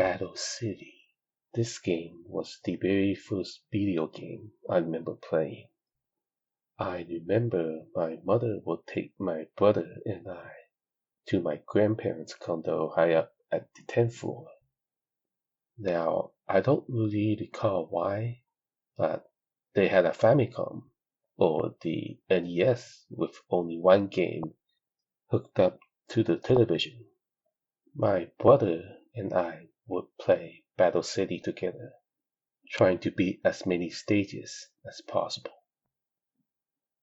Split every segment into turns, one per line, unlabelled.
Battle City. This game was the very first video game I remember playing. I remember my mother would take my brother and I to my grandparents' condo high up at the 10th floor. Now, I don't really recall why, but they had a Famicom or the NES with only one game hooked up to the television. My brother and I would play Battle City together, trying to beat as many stages as possible.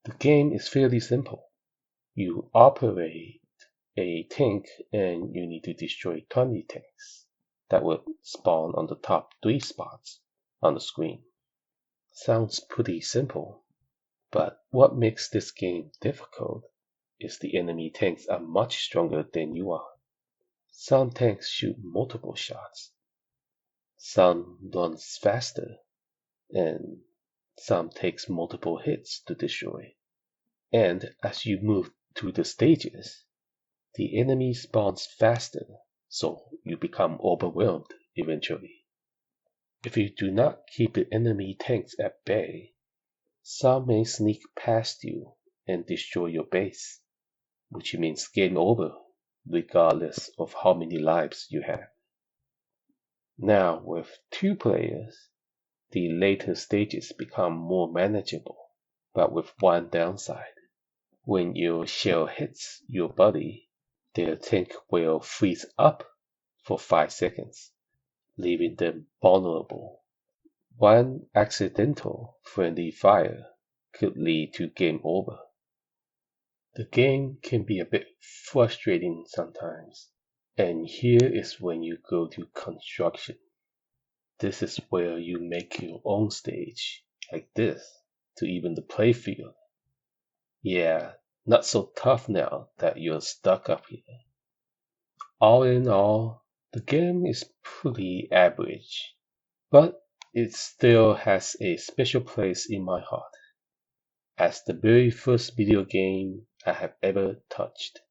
The game is fairly simple. You operate a tank and you need to destroy 20 tanks that will spawn on the top 3 spots on the screen. Sounds pretty simple, but what makes this game difficult is the enemy tanks are much stronger than you are. Some tanks shoot multiple shots, some runs faster, and some takes multiple hits to destroy. And as you move through the stages, the enemy spawns faster, so you become overwhelmed eventually. If you do not keep the enemy tanks at bay, some may sneak past you and destroy your base, which means game over regardless of how many lives you have. Now, with 2 players, the later stages become more manageable, but with one downside. When your shell hits your buddy, their tank will freeze up for 5 seconds, leaving them vulnerable. One accidental friendly fire could lead to game over. The game can be a bit frustrating sometimes, and here is when you go to construction. This is where you make your own stage, like this, to even the playfield. Yeah, not so tough now that you're stuck up here. All in all, the game is pretty average, but it still has a special place in my heart, as the very first video game I have ever touched.